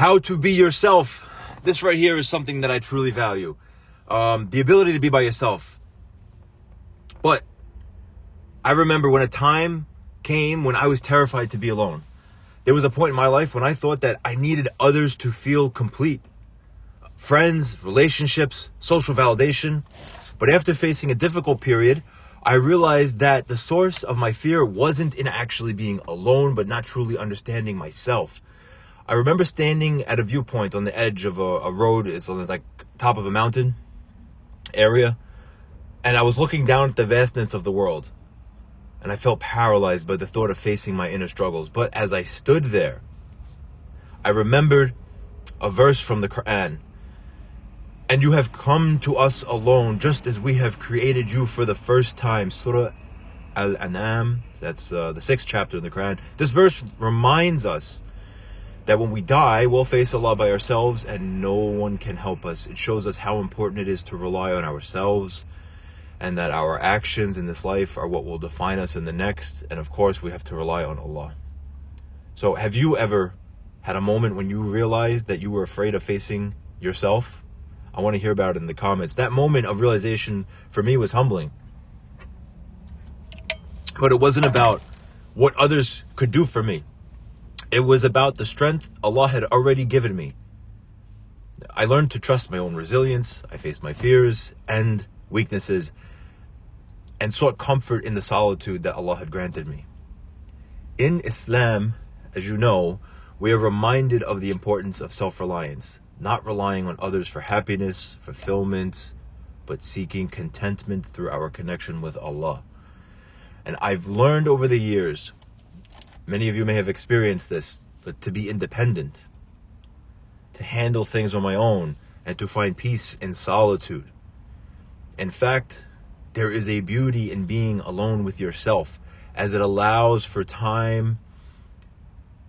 How to be yourself. This right here is something that I truly value. The ability to be by yourself. But I remember when a time came when I was terrified to be alone. There was a point in my life when I thought that I needed others to feel complete. Friends, relationships, social validation. But after facing a difficult period, I realized that the source of my fear wasn't in actually being alone, but not truly understanding myself. I remember standing at a viewpoint on the edge of a road. It's on the top of a mountain area. And I was looking down at the vastness of the world. And I felt paralyzed by the thought of facing my inner struggles. But as I stood there, I remembered a verse from the Quran. And you have come to us alone, just as we have created you for the first time. Surah Al-An'am, that's the 6th chapter in the Quran. This verse reminds us that when we die, we'll face Allah by ourselves and no one can help us. It shows us how important it is to rely on ourselves and that our actions in this life are what will define us in the next. And of course, we have to rely on Allah. So have you ever had a moment when you realized that you were afraid of facing yourself? I want to hear about it in the comments. That moment of realization for me was humbling. But it wasn't about what others could do for me. It was about the strength Allah had already given me. I learned to trust my own resilience. I faced my fears and weaknesses and sought comfort in the solitude that Allah had granted me. In Islam, as you know, we are reminded of the importance of self-reliance. Not relying on others for happiness, fulfillment, but seeking contentment through our connection with Allah. And I've learned over the years, many of you may have experienced this, but to be independent, to handle things on my own, and to find peace in solitude. In fact, there is a beauty in being alone with yourself, as it allows for time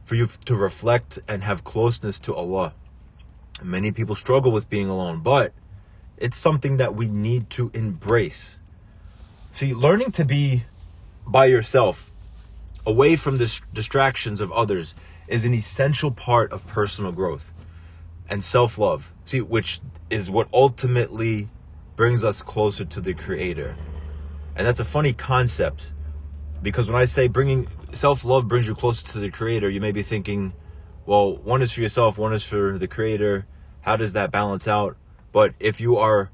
for you to reflect and have closeness to Allah. Many people struggle with being alone, but it's something that we need to embrace. See, learning to be by yourself, away from the distractions of others, is an essential part of personal growth and self-love. See, which is what ultimately brings us closer to the Creator. And that's a funny concept, because when I say bringing self-love brings you closer to the Creator, you may be thinking, well, one is for yourself, one is for the Creator. How does that balance out? But if you are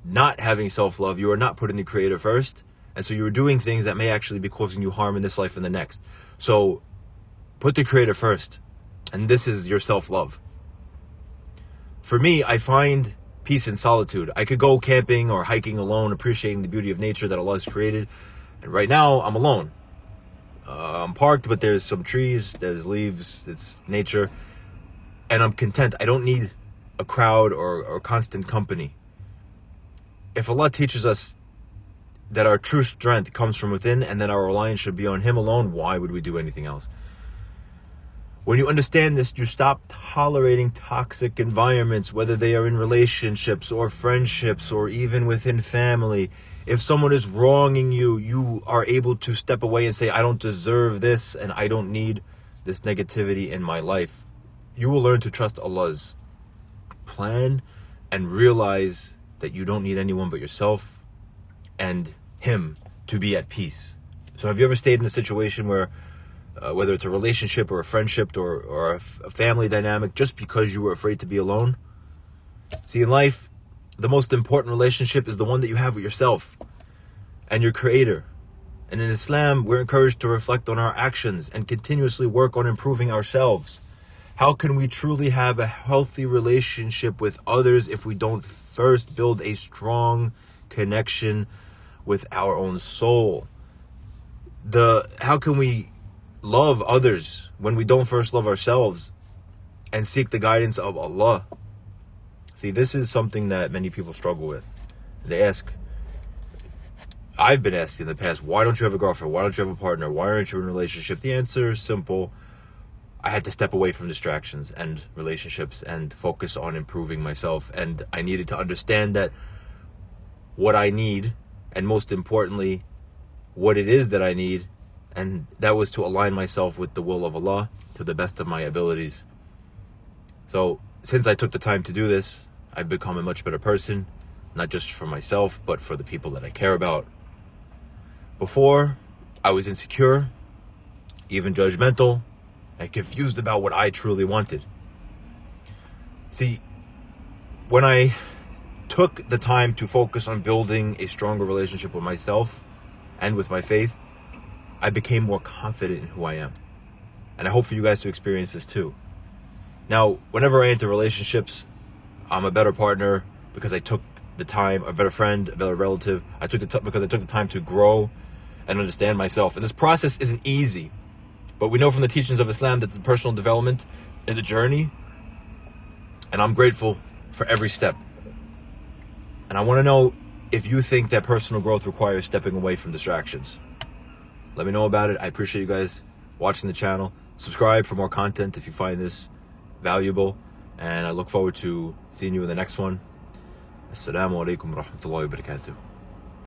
not having self-love, you are not putting the Creator first. And so you're doing things that may actually be causing you harm in this life and the next. So put the Creator first. And this is your self-love. For me, I find peace in solitude. I could go camping or hiking alone, appreciating the beauty of nature that Allah has created. And right now, I'm alone. I'm parked, but there's some trees, there's leaves, it's nature. And I'm content. I don't need a crowd or constant company. If Allah teaches us that our true strength comes from within and that our reliance should be on Him alone, why would we do anything else? When you understand this, you stop tolerating toxic environments, whether they are in relationships or friendships or even within family. If someone is wronging you, you are able to step away and say, I don't deserve this and I don't need this negativity in my life. You will learn to trust Allah's plan and realize that you don't need anyone but yourself and Him to be at peace. So have you ever stayed in a situation where whether it's a relationship or a friendship or a family dynamic, just because you were afraid to be alone? See, in life, the most important relationship is the one that you have with yourself and your Creator. And in Islam, we're encouraged to reflect on our actions and continuously work on improving ourselves. How can we truly have a healthy relationship with others if we don't first build a strong connection with our own soul? How can we love others when we don't first love ourselves and seek the guidance of Allah? See, this is something that many people struggle with. They ask, I've been asked in the past, why don't you have a girlfriend? Why don't you have a partner? Why aren't you in a relationship? The answer is simple. I had to step away from distractions and relationships and focus on improving myself. And I needed to understand that what I need, and most importantly, what it is that I need, and that was to align myself with the will of Allah to the best of my abilities. So since I took the time to do this, I've become a much better person, not just for myself, but for the people that I care about. Before, I was insecure, even judgmental, and confused about what I truly wanted. See, when I took the time to focus on building a stronger relationship with myself and with my faith, I became more confident in who I am. And I hope for you guys to experience this too. Now, whenever I enter relationships, I'm a better partner because I took the time, a better friend, a better relative. Because I took the time to grow and understand myself. And this process isn't easy, but we know from the teachings of Islam that the personal development is a journey, and I'm grateful for every step. And I want to know if you think that personal growth requires stepping away from distractions. Let me know about it. I appreciate you guys watching the channel. Subscribe for more content if you find this valuable, and I look forward to seeing you in the next one. Assalamu alaikum wa rahmatullahi wa barakatuh.